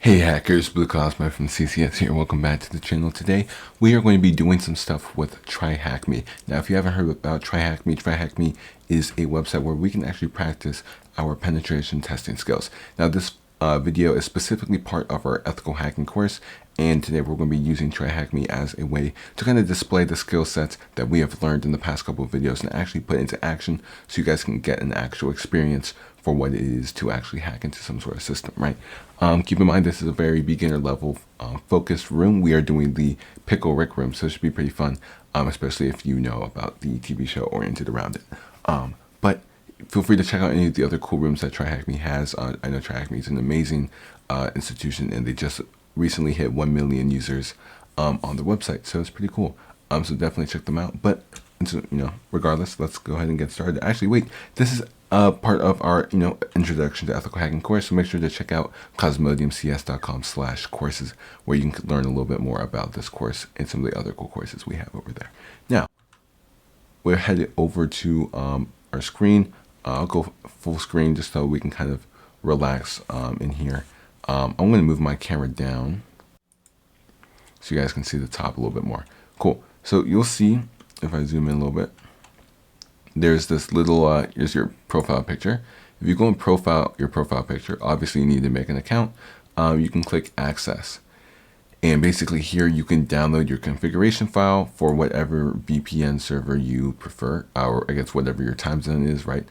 Hey hackers, Blue Cosmo from CCS here. Welcome back to the channel. Today we are going to be doing some stuff with TryHackMe. Now if you haven't heard about TryHackMe is a website where we can actually practice our penetration testing skills. Now this video is specifically part of our ethical hacking course, and today we're going to be using TryHackMe as a way to kind of display the skill sets that we have learned in the past couple of videos and actually put into action so you guys can get an actual experience for what it is to actually hack into some sort of system, right? Keep in mind this is a very beginner level focused room. We are doing the Pickle Rick room, so it should be pretty fun, especially if you know about the TV show oriented around it. But feel free to check out any of the other cool rooms that TryHackMe has. I know TryHackMe is an amazing institution, and they just recently hit 1 million users on their website, so it's pretty cool. So definitely check them out. But regardless, let's go ahead and get started. Actually, wait, this is part of our introduction to ethical hacking course, so make sure to check out cosmodiumcs.com/courses, where you can learn a little bit more about this course and some of the other cool courses we have over there. Now we're headed over to our screen. I'll go full screen just so we can kind of relax in here. I'm going to move my camera down so you guys can see the top a little bit more. Cool. So you'll see, if I zoom in a little bit, there's this little, here's your profile picture. If you go and profile your profile picture, obviously you need to make an account. You can click access. And basically here you can download your configuration file for whatever VPN server you prefer, or I guess whatever your time zone is, right?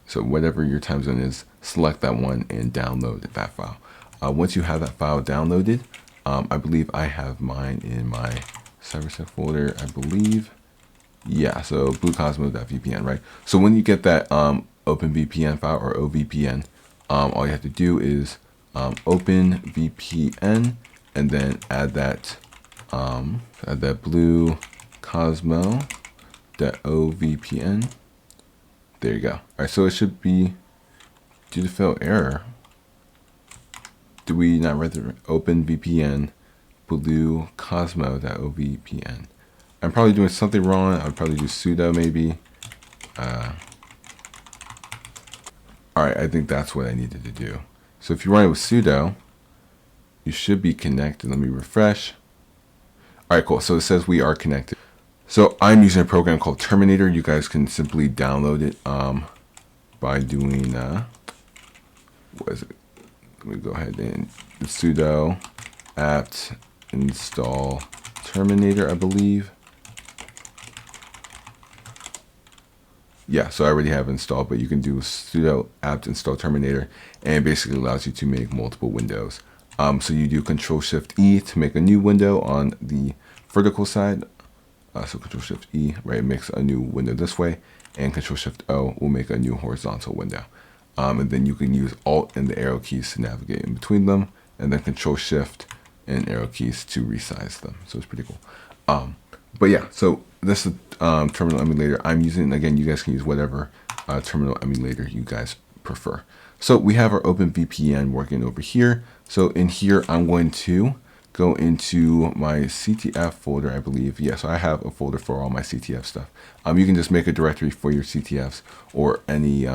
So whatever your time zone is, select that one and download that file. Once you have that file downloaded, I believe I have mine in my server-set folder, I believe. Yeah, so bluecosmo.vpn, right? So when you get that OpenVPN file, or OVPN, all you have to do is open VPN and then add that bluecosmo.ovpn. There you go. All right, so it should be due to fail error. Do we not rather open VPN bluecosmo.ovpn? I'm probably doing something wrong. I'd probably do sudo maybe. All right, I think that's what I needed to do. So if you run it with sudo, you should be connected. Let me refresh. All right, cool. So it says we are connected. So I'm using a program called Terminator. You guys can simply download it by doing, what is it? Let me go ahead and sudo apt install Terminator, I believe. Yeah, so I already have it installed, but you can do sudo apt install Terminator, and it basically allows you to make multiple windows. So you do Control-Shift-E to make a new window on the vertical side. So Control-Shift-E, right, makes a new window this way, and Control-Shift-O will make a new horizontal window. And then you can use Alt and the arrow keys to navigate in between them, and then Control-Shift and arrow keys to resize them. So it's pretty cool. But yeah, so this is terminal emulator I'm using. Again, you guys can use whatever terminal emulator you guys prefer. So we have our OpenVPN working over here. So in here, I'm going to go into my CTF folder, I believe. Yeah, so I have a folder for all my CTF stuff. You can just make a directory for your CTFs or any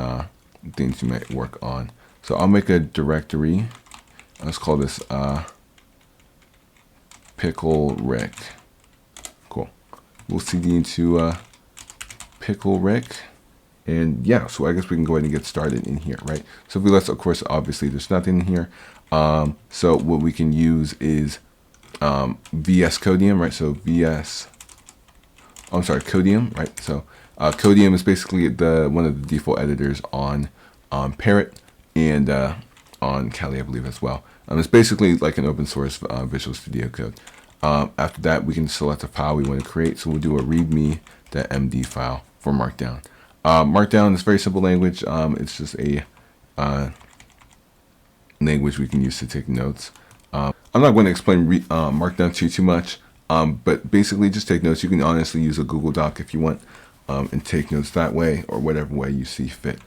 things you might work on. So I'll make a directory. Let's call this Pickle Rick. Cool. We'll CD into Pickle Rick. And yeah, so I guess we can go ahead and get started in here, right? So if we let's, of course, obviously there's nothing in here. So what we can use is VS Codium, right? So Codium, right? So Codium is basically one of the default editors on Parrot and on Kali, I believe, as well. It's basically like an open source Visual Studio Code. After that, we can select a file we want to create. So we'll do a readme.md file for Markdown. Markdown is a very simple language. It's just a language we can use to take notes. I'm not going to explain Markdown too much, but basically just take notes. You can honestly use a Google Doc if you want, and take notes that way or whatever way you see fit.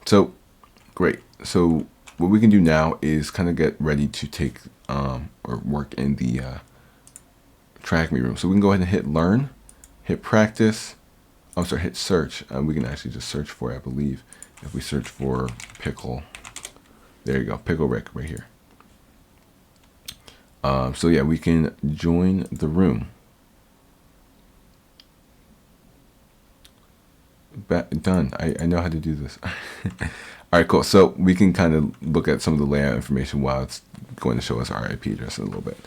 So great. So what we can do now is kind of get ready to take or work in the TryHackMe room. So we can go ahead and hit learn, hit practice. Hit search. We can actually just search for it, I believe. If we search for Pickle, there you go, Pickle Rick right here. So yeah, we can join the room. Done. I know how to do this. All right, cool. So we can kind of look at some of the layout information while it's going to show us our IP address in a little bit.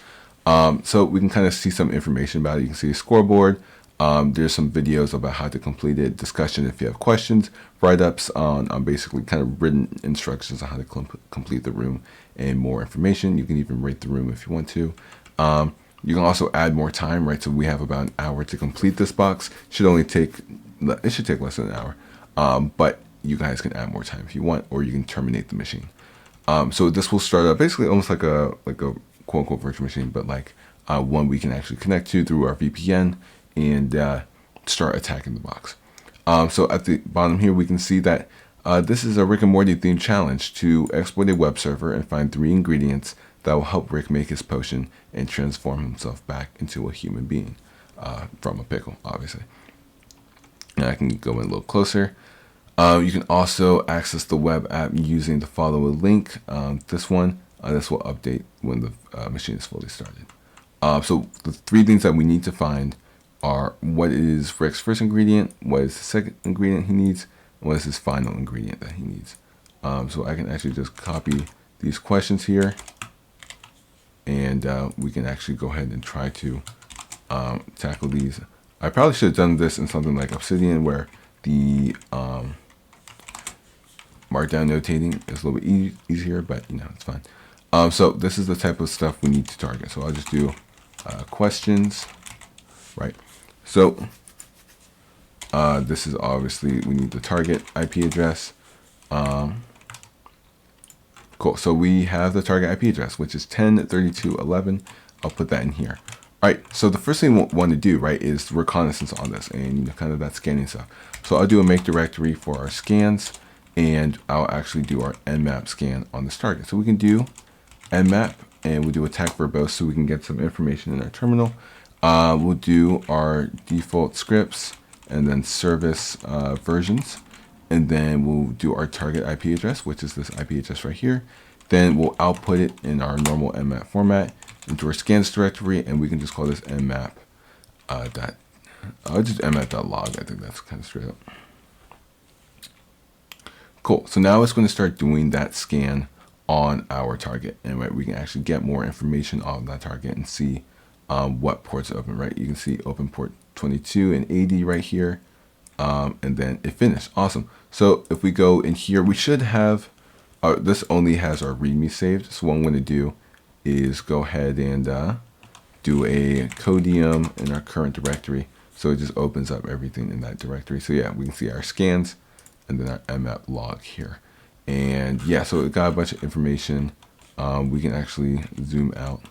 So we can kind of see some information about it. You can see a scoreboard. There's some videos about how to complete it, discussion if you have questions, write-ups on basically kind of written instructions on how to complete the room, and more information. You can even rate the room if you want to. You can also add more time, right? So we have about an hour to complete this box. It should take less than an hour, but you guys can add more time if you want, or you can terminate the machine. So this will start up basically almost like a quote unquote virtual machine, but like one we can actually connect to through our VPN and start attacking the box. So at the bottom here, we can see that this is a Rick and Morty themed challenge to exploit a web server and find 3 ingredients that will help Rick make his potion and transform himself back into a human being from a pickle, obviously. And I can go in a little closer. You can also access the web app using the follow a link. This will update when the machine is fully started. So the 3 things that we need to find are what is Rick's first ingredient, what is the second ingredient he needs, and what is his final ingredient that he needs. So I can actually just copy these questions here, and we can actually go ahead and try to tackle these. I probably should have done this in something like Obsidian, where the markdown notating is a little bit easier, but it's fine. So this is the type of stuff we need to target. So I'll just do questions, right? So this is obviously, we need the target IP address. Cool. So we have the target IP address, which is 10.32.11. I'll put that in here. All right. So the first thing we want to do, right, is reconnaissance on this and kind of that scanning stuff. So I'll do a make directory for our scans, and I'll actually do our nmap scan on this target. So we can do nmap, and we'll do attack verbose so we can get some information in our terminal. We'll do our default scripts and then service versions. And then we'll do our target IP address, which is this IP address right here. Then we'll output it in our normal nmap format into our scans directory, and we can just call this nmap just nmap.log. I think that's kind of straight up. Cool. So now it's going to start doing that scan on our target, and right, we can actually get more information on that target and see what ports are open. Right, you can see open port 22 and 80 right here. And then it finished. Awesome. So if we go in here, we should have, this only has our README saved. So what I'm going to do is go ahead and do a Cosmodium in our current directory. So it just opens up everything in that directory. So yeah, we can see our scans and then our nmap log here. And yeah, so it got a bunch of information. We can actually zoom out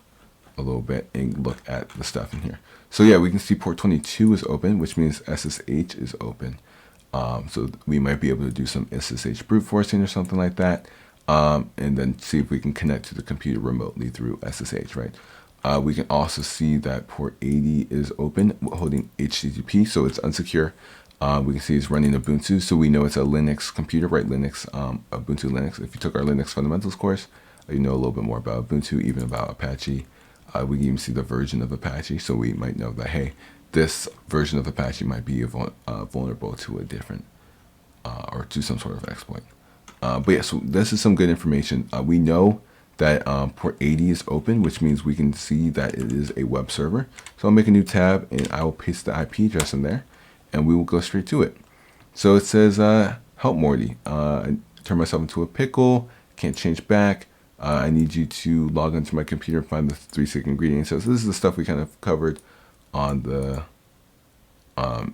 a little bit and look at the stuff in here. So yeah, we can see port 22 is open, which means SSH is open. So we might be able to do some SSH brute forcing or something like that, and then see if we can connect to the computer remotely through SSH, right? We can also see that port 80 is open, holding HTTP, so it's unsecure. We can see it's running Ubuntu, so we know it's a Linux computer, right? Linux, Ubuntu Linux. If you took our Linux fundamentals course, you know a little bit more about Ubuntu, even about Apache. We can even see the version of Apache, so we might know that, hey, this version of Apache might be vulnerable to a different, or to some sort of exploit. But yeah, so this is some good information. We know that port 80 is open, which means we can see that it is a web server. So I'll make a new tab, and I will paste the IP address in there, and we will go straight to it. So it says, help Morty, I turn myself into a pickle, can't change back. I need you to log onto my computer and find the 3 secret ingredients. So this is the stuff we kind of covered on the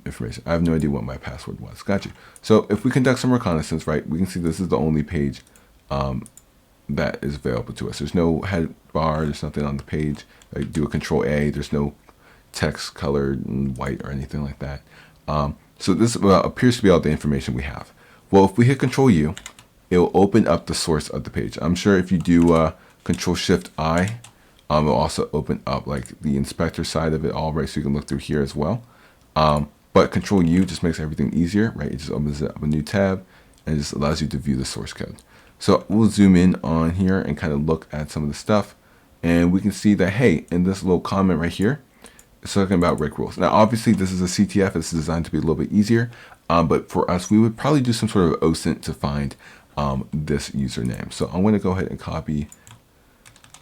information. I have no idea what my password was. Got you. So if we conduct some reconnaissance, right, we can see this is the only page that is available to us. There's no head bar. There's nothing on the page. I do a Control A. There's no text colored in white or anything like that. So this appears to be all the information we have. Well, if we hit Control U, it will open up the source of the page. I'm sure if you do Control Shift I, it will also open up like the inspector side of it all, right? So you can look through here as well. But Control U just makes everything easier, right? It just opens up a new tab and it just allows you to view the source code. So we'll zoom in on here and kind of look at some of the stuff. And we can see that, hey, in this little comment right here, it's talking about Rick rules. Now, obviously, this is a CTF. It's designed to be a little bit easier. But for us, we would probably do some sort of OSINT to find this username. So I'm going to go ahead and copy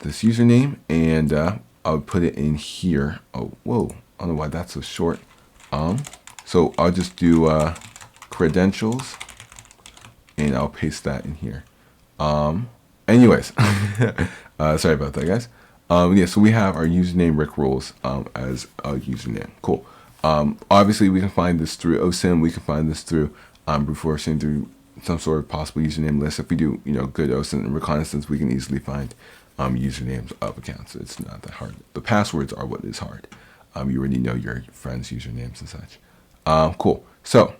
this username, and I'll put it in here. Oh, whoa. I don't know why that's so short. So I'll just do credentials, and I'll paste that in here. Anyways, sorry about that, guys. Yeah, so we have our username Rick Rules as a username. Cool. Obviously, we can find this through OSINT. We can find this through brute forcing through some sort of possible username list. If we do, good OSINT and reconnaissance, we can easily find usernames of accounts. It's not that hard. The passwords are what is hard. You already know your friends' usernames and such. Cool. So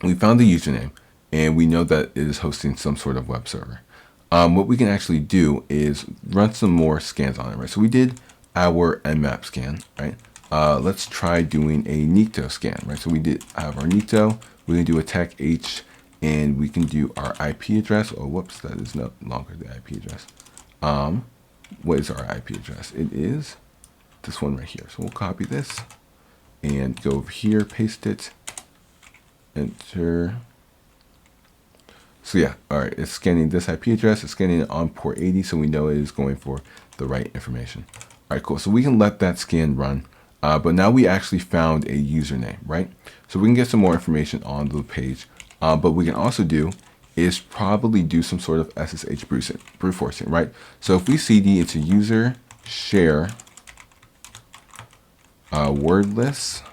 we found the username, and we know that it is hosting some sort of web server. What we can actually do is run some more scans on it, right? So we did our nmap scan, right? Let's try doing a Nikto scan, right? So we did have our Nikto. We can do a tech H, and we can do our IP address. Oh, whoops, that is no longer the IP address. What is our IP address? It is this one right here. So we'll copy this and go over here, paste it, enter. So yeah, all right, it's scanning this IP address. It's scanning it on port 80, so we know it is going for the right information. All right, cool. So we can let that scan run. But now we actually found a username, right? So we can get some more information on the page. But we can also do is probably do some sort of SSH brute forcing, right? So if we cd into user share word list,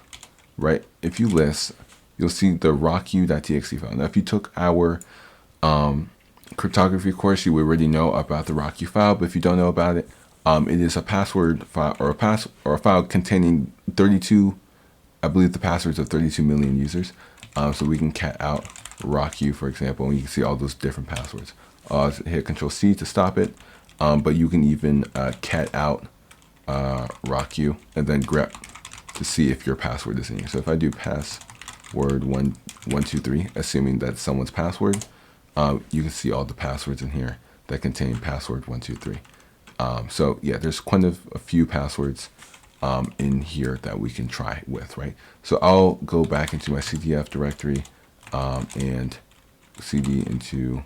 right? If you list, you'll see the rocku.txt file. Now, if you took our cryptography course, you already know about the rocku file. But if you don't know about it, it is a password file or a file containing 32, I believe the passwords of 32 million users. So we can cat out rocku, for example, and you can see all those different passwords. Hit Control C to stop it. But you can even cat out rocku and then grep to see if your password is in here. So if I do password 123, assuming that's someone's password, you can see all the passwords in here that contain password 123. So yeah, there's quite a few passwords in here that we can try with, right? So I'll go back into my CTF directory and cd into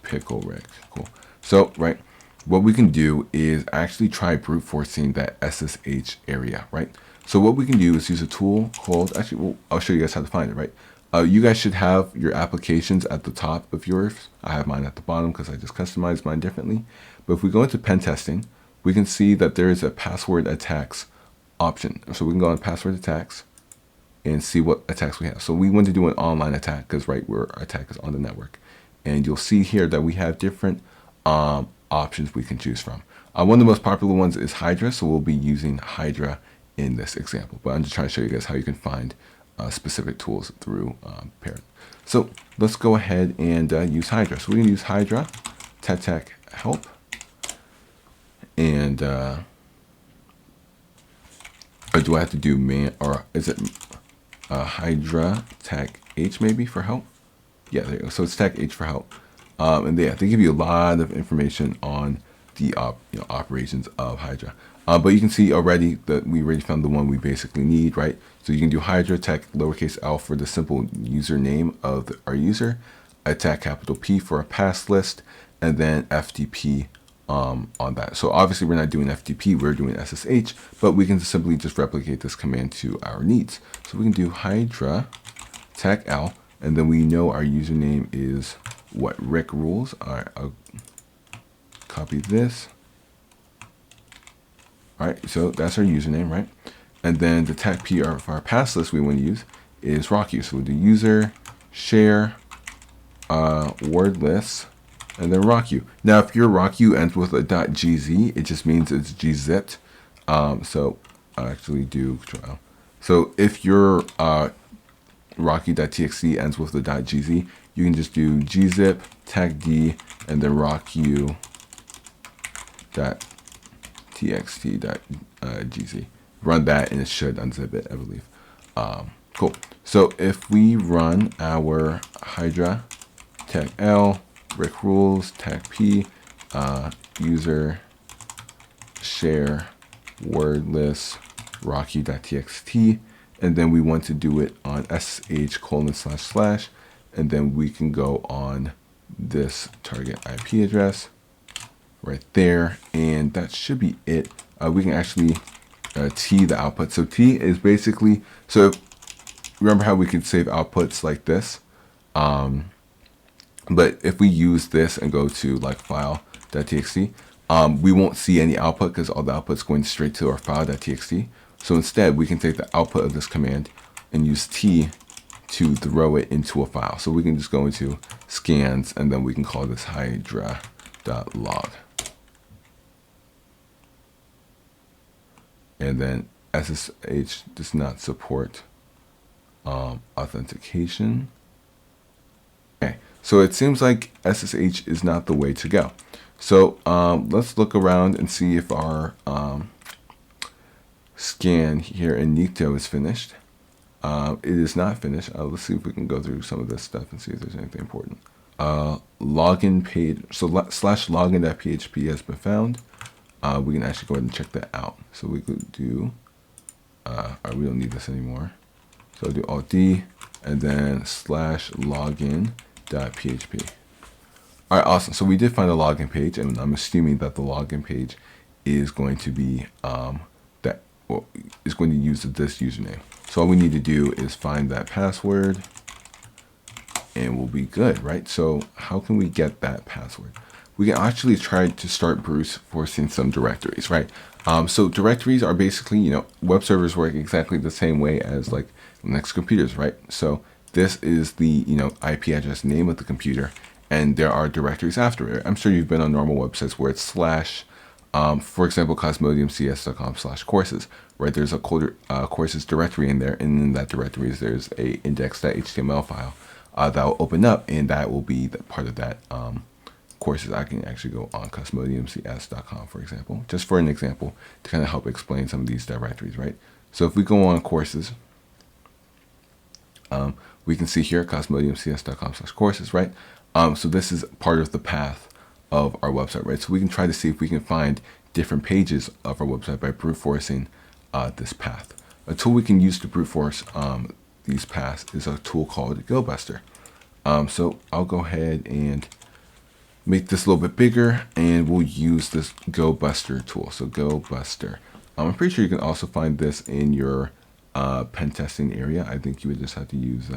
Pickle Rick. Cool. So right, what we can do is actually try brute forcing that SSH area, right? So what we can do is use a tool called, actually, well, I'll show you guys how to find it, right? You guys should have your applications at the top of yours. I have mine at the bottom because I just customized mine differently. But if we go into pen testing, we can see that there is a password attacks option. So we can go on password attacks and see what attacks we have. So we want to do an online attack because right where our attack is on the network. And you'll see here that we have different options we can choose from. One of the most popular ones is Hydra. So we'll be using Hydra in this example. But I'm just trying to show you guys how you can find specific tools through Parent. So let's go ahead and use Hydra. So we can use Hydra, tech help, and or do I have to do man, or is it Hydra tech H maybe for help? Yeah, there you go. So it's tech H for help, and they give you a lot of information on the operations of Hydra. But you can see already that we already found the one we basically need, right? So you can do Hydra tech lowercase l for the simple username of our user, attack capital P for a pass list, and then FTP on that. So obviously we're not doing FTP, we're doing SSH, but we can simply just replicate this command to our needs. So we can do Hydra tech l, and then we know our username is what? Rick rules. All right, I'll copy this. All right, so that's our username, right? And then the tech P for our pass list we want to use is rocku. So we'll do user share word list and then rocku. Now, if your rocku ends with a .gz, it just means it's gzipped. So I'll actually do Control L. So if your rocku.txt ends with the .gz, you can just do gzip tag d and then rocku.txt.gz. Run that and it should unzip it, I believe. Cool. So if we run our Hydra tech L, Rick rules, tech P, user share word list rocky.txt, and then we want to do it on sh:// and then we can go on this target IP address right there, and that should be it. We can actually T the output. So T is basically, so remember how we could save outputs like this, but if we use this and go to like file.txt, we won't see any output because all the output's going straight to our file.txt. So instead we can take the output of this command and use T to throw it into a file. So we can just go into scans and then we can call this hydra.log. And then SSH does not support authentication. Okay, so it seems like SSH is not the way to go. So let's look around and see if our scan here in Nikto is finished. It is not finished. Let's see if we can go through some of this stuff and see if there's anything important. Login page, so /login.php has been found. We can actually go ahead and check that out. So we could do, we don't need this anymore. So I'll do Alt-D and then /login.php. All right, awesome. So we did find a login page, and I'm assuming that the login page is going to be is going to use this username. So all we need to do is find that password, and we'll be good, right? So how can we get that password? We can actually try to start brute forcing some directories, right? So directories are basically, web servers work exactly the same way as like Linux computers, right? So this is the, IP address name of the computer, and there are directories after it. I'm sure you've been on normal websites where it's /, for example, cosmodiumcs.com/courses, right? There's a courses directory in there, and in that directory there's a index.html file that will open up, and that will be the part of that courses. I can actually go on cosmodiumcs.com, for example, just for an example, to kind of help explain some of these directories, right? So if we go on courses, we can see here cosmodiumcs.com/courses, right? So this is part of the path of our website, right? So we can try to see if we can find different pages of our website by brute forcing this path. A tool we can use to brute force these paths is a tool called GoBuster. So I'll go ahead and make this a little bit bigger, and we'll use this GoBuster tool. So GoBuster. I'm pretty sure you can also find this in your pen testing area. I think you would just have to use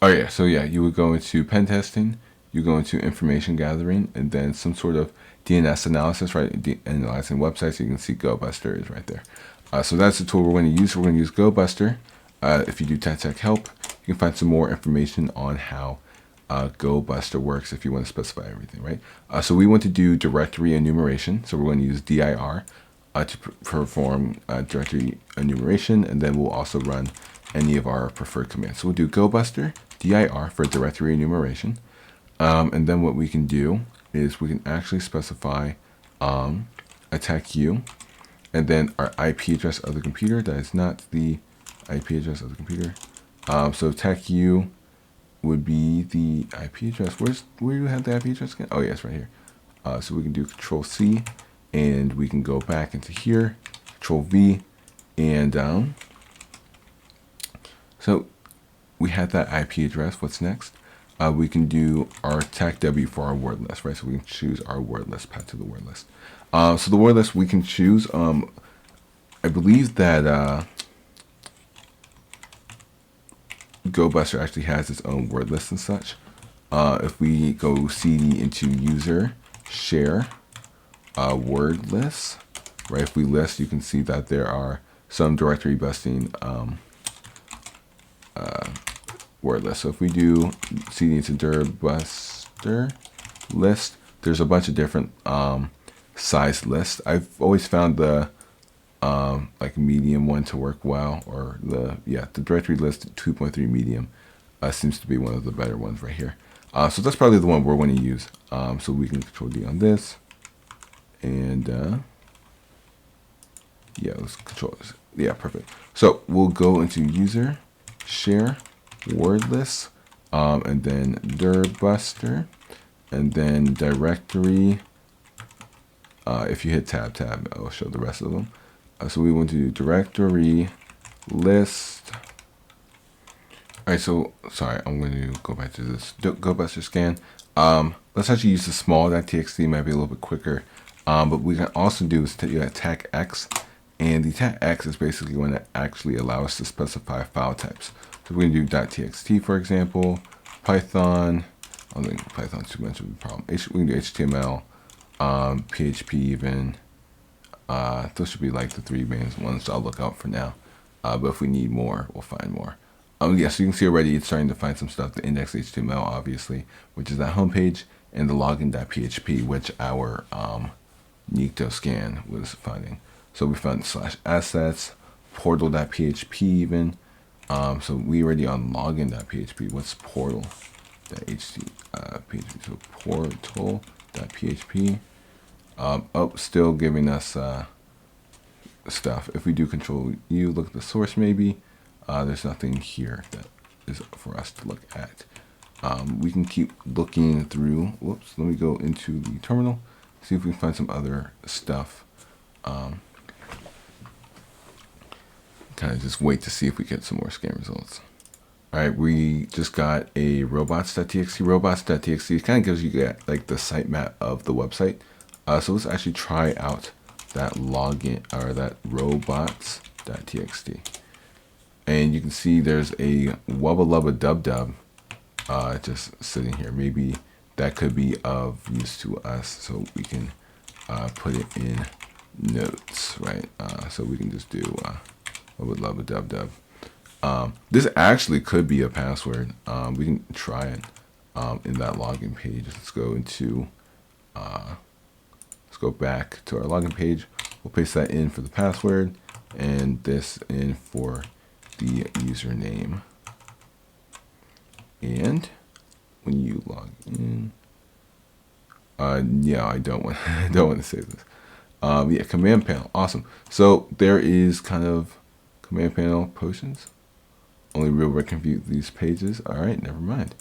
you would go into pen testing, you go into information gathering, and then some sort of DNS analysis, right? Analyzing websites. You can see GoBuster is right there. So that's the tool we're going to use. We're going to use GoBuster. If you do tech help, you can find some more information on how GoBuster works if you want to specify everything, right? So we want to do directory enumeration. So we're going to use dir to perform directory enumeration, and then we'll also run any of our preferred commands. So we'll do GoBuster dir for directory enumeration. And then what we can do is we can actually specify attack U, and then our IP address of the computer. That is not the IP address of the computer. So attack U would be the IP address. Where do you have the IP address again? Oh, yes, right here. So we can do Control-C, and we can go back into here, Control-V, and so we had that IP address. What's next? We can do our attack W for our word list, right? So we can choose our word list path to the word list. So the word list we can choose. I believe that GoBuster actually has its own word list and such. If we go cd into user share word list, right? If we list, you can see that there are some directory busting word list. So if we do cd into dir buster list, there's a bunch of different size lists. I've always found the like medium one to work well, or the directory list 2.3 medium seems to be one of the better ones right here. So that's probably the one we're going to use. So we can Control D on this, and let's control this. Yeah, perfect. So we'll go into user share word list, and then dir buster, and then directory If you hit tab, it'll show the rest of them. So we want to do directory list. All right, so sorry, I'm going to go back to this GoBuster scan. Let's actually use the small.txt, might be a little bit quicker. But what we can also do is attack X, and the attack X is basically going to actually allow us to specify file types. So we're going to do .txt, for example, Python. I don't think Python's too much of a problem. We can do HTML, PHP even. Those should be like the three main ones I'll look out for now. But if we need more, we'll find more. Yeah, so you can see already it's starting to find some stuff. The index.html, obviously, which is that homepage, and the login.php, which our Nikto scan was finding. So we found /assets, portal.php even. So we already on login.php. What's portal.php? So portal.php. Oh, still giving us stuff. If we do control U, look at the source maybe. There's nothing here that is for us to look at. We can keep looking through. Whoops, let me go into the terminal, see if we can find some other stuff. Kind of just wait to see if we get some more scan results. All right, we just got a robots.txt. Robots.txt kind of gives you like the sitemap of the website. So let's actually try out that login or that robots.txt. And you can see there's a wubba lubba dub dub just sitting here. Maybe that could be of use to us, so we can put it in notes, right? So we can just do wubba lubba dub dub. This actually could be a password. We can try it in that login page. Let's go into let's go back to our login page. We'll paste that in for the password and this in for the username. And when you log in, yeah, I don't want to say this. Yeah, command panel, awesome. So there is kind of command panel potions. Only real red can view these pages. All right, never mind.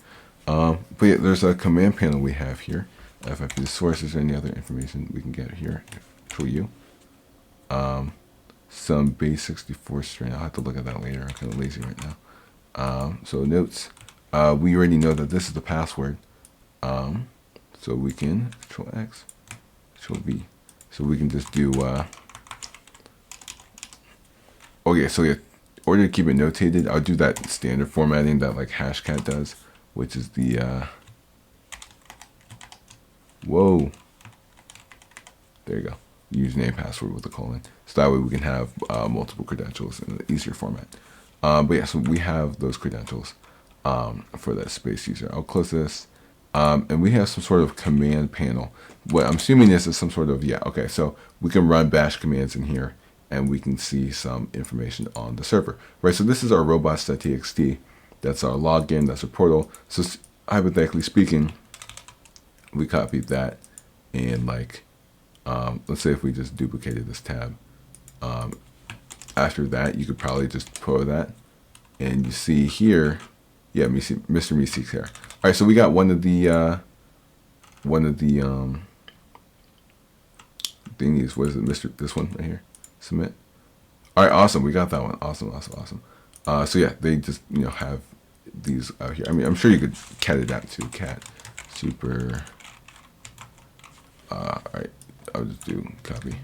But yeah, there's a command panel we have here. FFP sources or any other information we can get here for you. Some base 64 string. I'll have to look at that later. I'm kind of lazy right now. So notes. We already know that this is the password. So we can Control X, Control V. So we can just do. Okay, so yeah, in order to keep it notated, I'll do that standard formatting that like Hashcat does, which is the. Whoa. There you go. Username, password with a colon. So that way we can have multiple credentials in an easier format. But yeah, so we have those credentials for that space user. I'll close this. And we have some sort of command panel. What I'm assuming this is some sort of, yeah, okay, so we can run bash commands in here and we can see some information on the server. Right, so this is our robots.txt. That's our login, that's our portal. So hypothetically speaking, we copied that and like, let's say if we just duplicated this tab, after that, you could probably just pull that and you see here, yeah, Mr. Meeseeks here. All right, so we got one of the thingies. What is it, Mr. This one right here? Submit. All right, awesome. We got that one. Awesome. So yeah, they just have these out here. I mean, I'm sure you could cat it out too. Cat super. All right, I'll just do copy.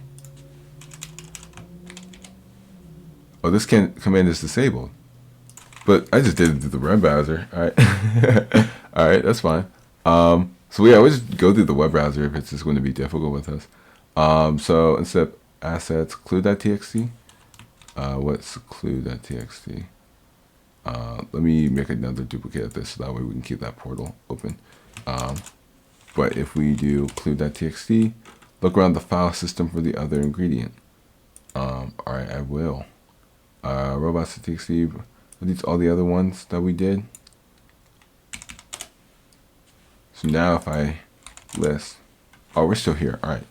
Oh, this command is disabled. But I just did it through the web browser. All right. All right, that's fine. So yeah, we just go through the web browser if it's just going to be difficult with us. So instead of assets, clue.txt. What's clue.txt? Let me make another duplicate of this so that way we can keep that portal open. But if we do clue.txt, look around the file system for the other ingredient. All right, I will. Robots.txt. Are these all the other ones that we did? So now if I list, oh, we're still here. All right.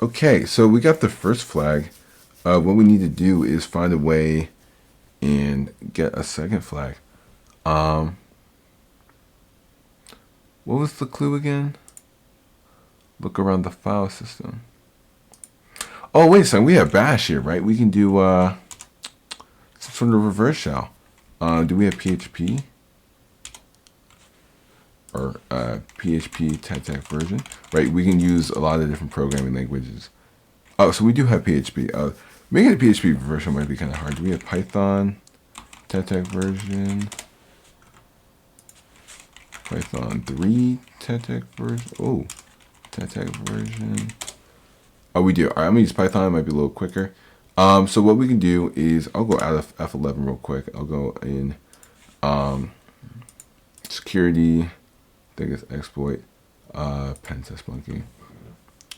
Okay, so we got the first flag. What we need to do is find a way and get a second flag. What was the clue again? look around the file system. Oh, wait a second. We have bash here, right? We can do some sort of reverse shell. Do we have PHP? Or PHP TypeTech version, right? We can use a lot of different programming languages. Oh, so we do have PHP. Making a PHP version might be kind of hard. Do we have Python TypeTech version? Python 3 TypeTech version? Oh, TypeTech version. Oh, we do. All right, I'm gonna use Python. It might be a little quicker. So what we can do is I'll go out of F11 real quick. I'll go in security. I think it's exploit. Pentest Monkey.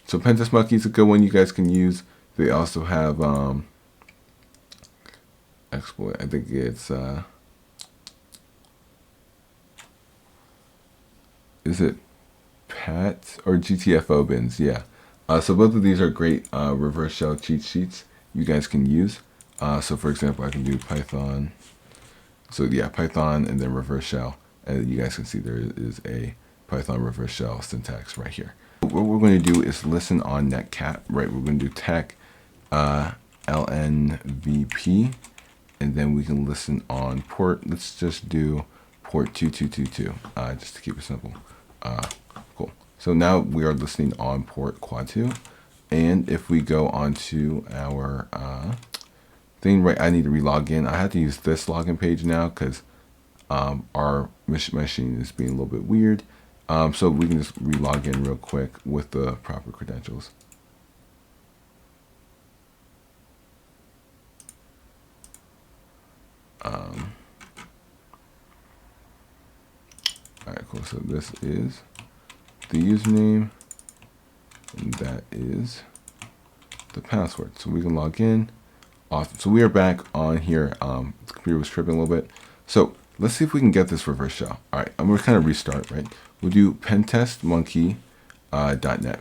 So Pentest Monkey is a good one you guys can use. They also have exploit. I think it's is it PAT or GTFO bins? Yeah. So both of these are great reverse shell cheat sheets you guys can use. So for example, I can do Python. So yeah, Python and then reverse shell. And you guys can see there is a Python reverse shell syntax right here. What we're going to do is listen on netcat, right? We're going to do tech LNVP, and then we can listen on port. Let's just do port 2222, just to keep it simple. Cool. So now we are listening on port quad 2, and if we go onto our thing, right, I need to relog in. I have to use this login page now because our machine is being a little bit weird. So we can just relog in real quick with the proper credentials. All right, cool. So this is the username, and that is the password. So we can log in. Awesome. So we are back on here. The computer was tripping a little bit. So let's see if we can get this reverse shell. All right, I'm gonna kind of restart, right? We'll do pentestmonkey.net.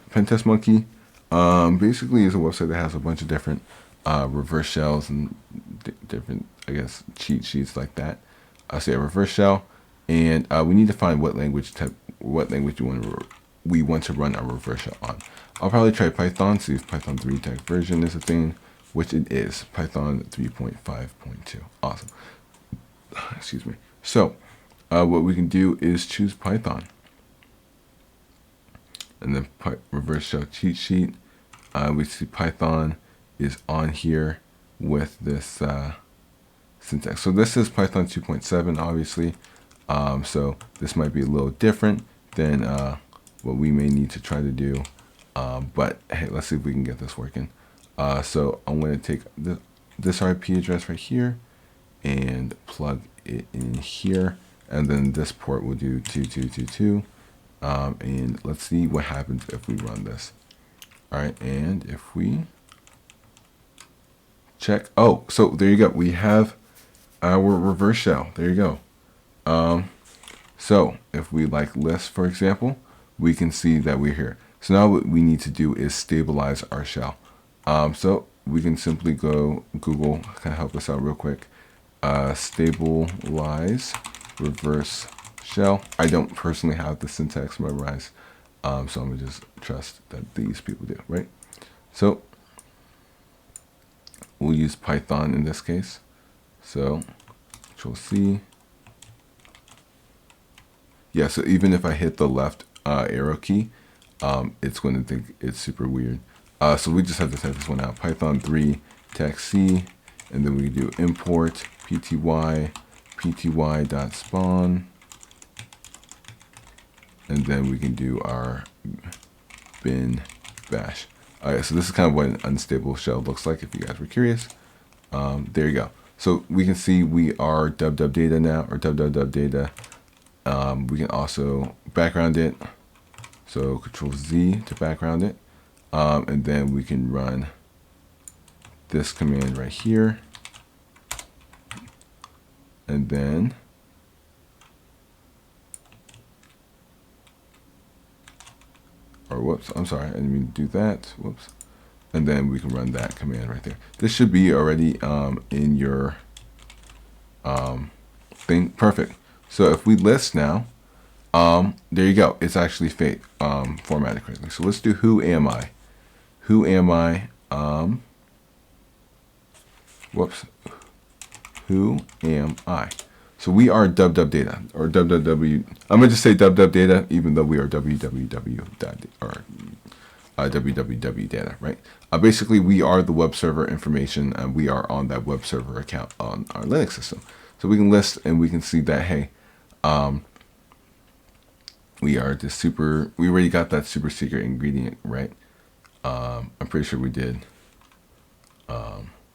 Pentest Monkey basically is a website that has a bunch of different reverse shells and different, I guess, cheat sheets like that. So yeah, reverse shell, and we need to find what language we want to run our reverse shell on. I'll probably try Python, see if Python 3 tech version is a thing, which it is. Python 3.5.2. Awesome. Excuse me. So what we can do is choose Python, and then reverse shell cheat sheet. We see Python is on here with this syntax. So this is Python 2.7, obviously. So this might be a little different than what we may need to try to do. But hey, let's see if we can get this working. So I'm going to take this IP address right here and plug it in here. And then this port will do 2222. And let's see what happens if we run this. All right, and if we check, oh, so there you go. We have our reverse shell. There you go. So if we like list, for example, we can see that we're here. So now what we need to do is stabilize our shell. So we can simply go Google, kind of help us out real quick. Stabilize reverse shell. I don't personally have the syntax memorized, so I'm gonna just trust that these people do, right? So we'll use Python in this case. So Control C. Yeah, so even if I hit the left arrow key, it's going to think it's super weird. So we just have to type this one out. Python 3 tech C, and then we do import pty.spawn, and then we can do our bin bash. All right, so this is kind of what an unstable shell looks like if you guys were curious. There you go. So we can see we are data now, or data. We can also background it. So Control Z to background it. And then we can run this command right here. And then whoops, I'm sorry, I didn't mean to do that. Whoops. And then we can run that command right there. This should be already in your thing. Perfect. So if we list now, There you go. It's actually formatted correctly. So let's do who am I? Who am I? Whoops. Who am I? So we are dub data or www. I'm gonna just say dub data, even though we are www or www data, right? Basically, we are the web server information, and we are on that web server account on our Linux system. So we can list and we can see that, hey, we are the super. We already got that super secret ingredient, right? I'm pretty sure we did.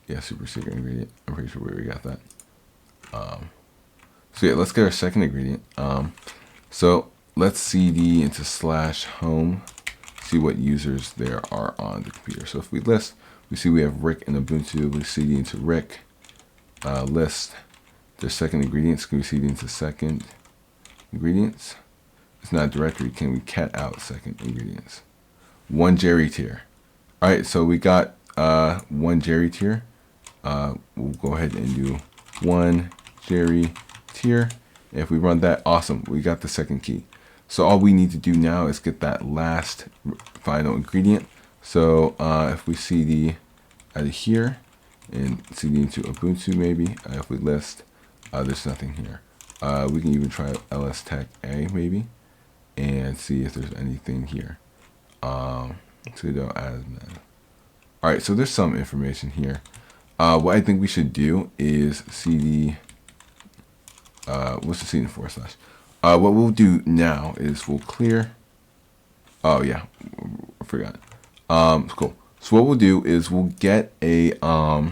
Yeah, super secret ingredient. I'm pretty sure we already got that. So yeah, let's get our second ingredient. So let's cd into /home, see what users there are on the computer. So if we list, we see we have Rick and Ubuntu. We cd into Rick, list. Their second ingredients, can we cd into second ingredients? It's not a directory. Can we cat out second ingredients? One Jerry tier. All right, so we got one Jerry tier. We'll go ahead and do one Jerry tier. And if we run that, awesome, we got the second key. So all we need to do now is get that last final ingredient. So if we cd out of here and cd into Ubuntu, maybe if we list, there's nothing here. We can even try ls tech a maybe and see if there's anything here. Sudo admin. All right, so there's some information here. What I think we should do is cd. What's the cd /? What we'll do now is we'll clear. Oh yeah, I forgot. Cool. So what we'll do is we'll get limps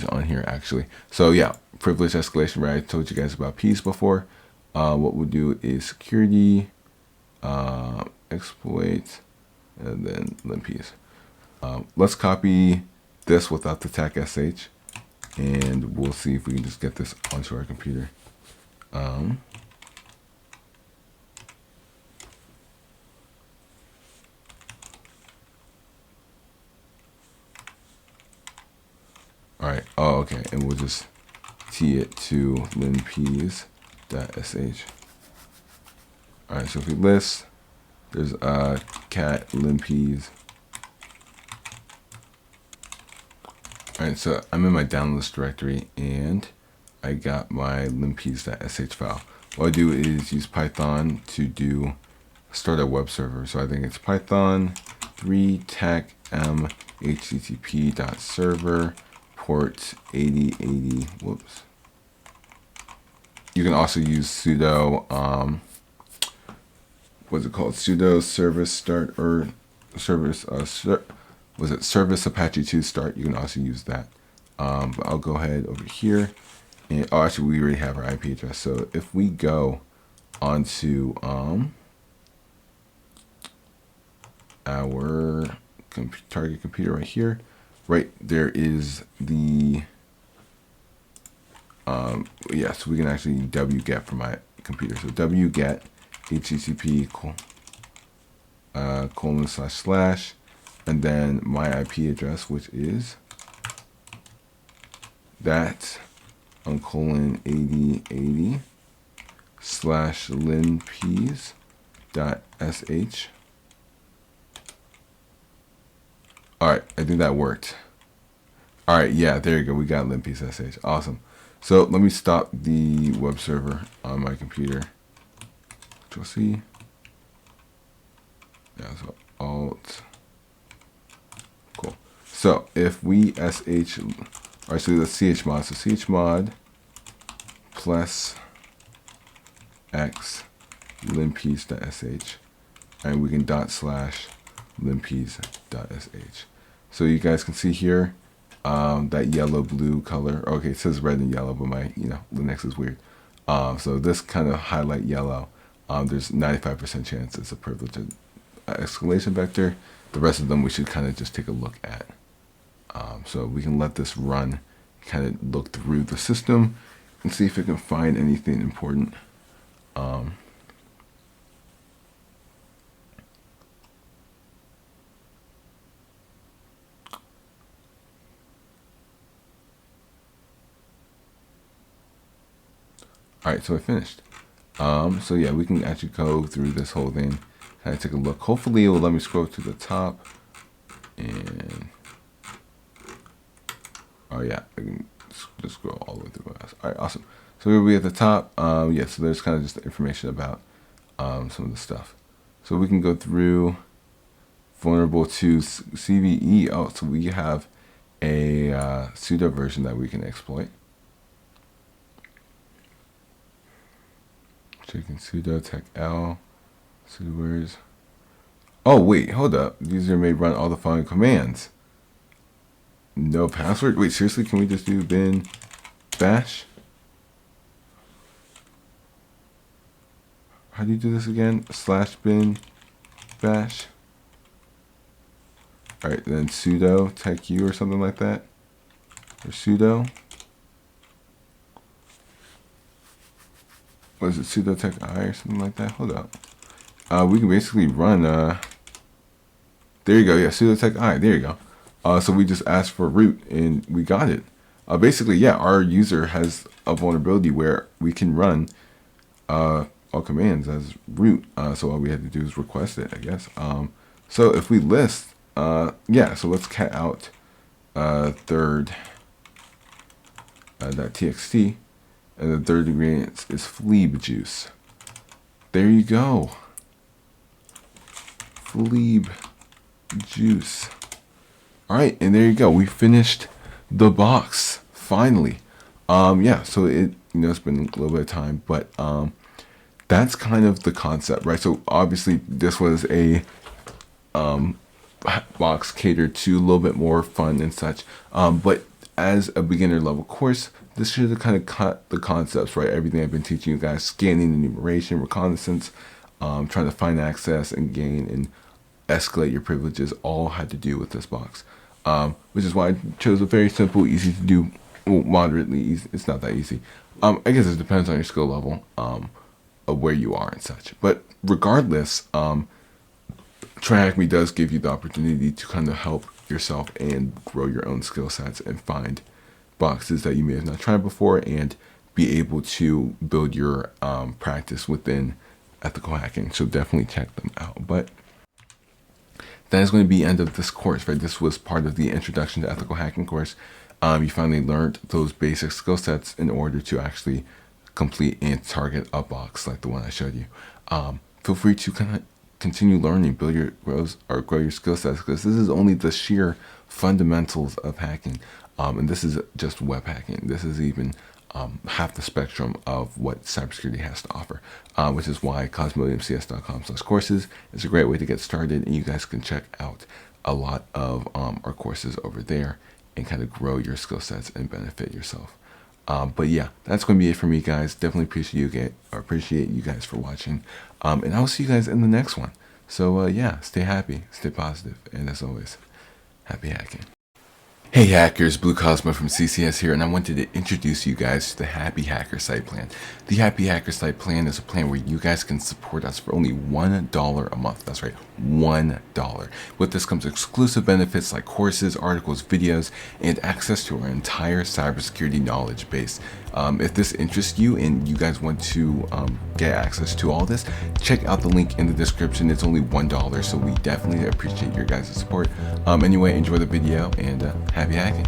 on here actually. So yeah, privilege escalation, right? I told you guys about peas before. What we'll do is security, exploit, and then limps. Let's copy this without the tag sh, and we'll see if we can just get this onto our computer. All right. Oh, okay. And we'll just t it to limps.sh. All right. So if we list, there's cat limps. All right. So I'm in my downloads directory, and I got my limps.sh file. What I do is use Python to start a web server. So I think it's Python 3 tech m http.server port 8080. Whoops. You can also use sudo what's it called? Sudo service start or service was it service Apache 2 start? You can also use that. But I'll go ahead over here, and actually we already have our IP address. So if we go onto our target computer right here, right there is the so we can actually wget from my computer. So wget http :/ and then my IP address, which is that :8080 /limps.sh. All right, I think that worked. All right, yeah, there you go. We got limps.sh. Awesome. So let me stop the web server on my computer. Control C. Yeah, so Alt. Cool. So if we sh, all right, so let's chmod. So chmod plus x limps.sh, and we can /limps.sh. So you guys can see here that yellow blue color. Okay, it says red and yellow, but my Linux is weird. So this kind of highlight yellow, there's 95% chance it's a privileged escalation vector. The rest of them we should kind of just take a look at. So we can let this run, kind of look through the system and see if it can find anything important. All right, so I finished. So yeah, we can actually go through this whole thing, kind of take a look. Hopefully it will let me scroll to the top. And oh yeah, I can just scroll all the way through. All right, awesome. So we'll be at the top. Yeah, so there's kind of just the information about some of the stuff. So we can go through vulnerable to CVE. Oh, so we have a pseudo version that we can exploit. Checking sudo tech l sudo words. Oh wait, hold up. User may run all the following commands. No password. Wait, seriously? Can we just do bin bash? How do you do this again? /bin bash. All right, then sudo tech u or something like that, or sudo. What is it? Sudo tech I or something like that. Hold up. We can basically run. There you go. Yeah, sudo tech I. There you go. So we just asked for root and we got it. Basically, yeah, our user has a vulnerability where we can run all commands as root. So all we had to do is request it, I guess. So if we list, yeah, so let's cat out third .txt, and the third ingredient is fleeb juice. There you go. Fleeb juice. All right, and there you go. We finished the box finally. Yeah, so it's been a little bit of time, but that's kind of the concept, right? So obviously this was a box catered to a little bit more fun and such, but as a beginner level course, this should have kind of cut the concepts, right? Everything I've been teaching you guys: scanning, enumeration, reconnaissance, trying to find access and gain and escalate your privileges, all had to do with this box, which is why I chose a very simple, easy to do, well, moderately easy. It's not that easy. I guess it depends on your skill level, of where you are and such. But regardless, TryHackMe does give you the opportunity to kind of help yourself and grow your own skill sets and find boxes that you may have not tried before and be able to build your practice within ethical hacking. So definitely check them out. But that is going to be the end of this course, right? This was part of the Introduction to Ethical Hacking course. You finally learned those basic skill sets in order to actually complete and target a box like the one I showed you. Feel free to kind of continue learning, grow your skill sets, because this is only the sheer fundamentals of hacking. And this is just web hacking. This is even half the spectrum of what cybersecurity has to offer, which is why cosmodiumcs.com/courses is a great way to get started. And you guys can check out a lot of our courses over there and kind of grow your skill sets and benefit yourself. But yeah, that's going to be it for me, guys. Definitely appreciate you guys for watching. And I'll see you guys in the next one. So yeah, stay happy, stay positive, and as always, happy hacking. Hey hackers, Blue Cosmo from CCS here, and I wanted to introduce you guys to the Happy Hacker Site Plan. The Happy Hacker Site Plan is a plan where you guys can support us for only $1 a month. That's right, $1. With this comes exclusive benefits like courses, articles, videos, and access to our entire cybersecurity knowledge base. If this interests you and you guys want to get access to all this, check out the link in the description. It's only $1, so we definitely appreciate your guys' support. Anyway, enjoy the video and happy hacking.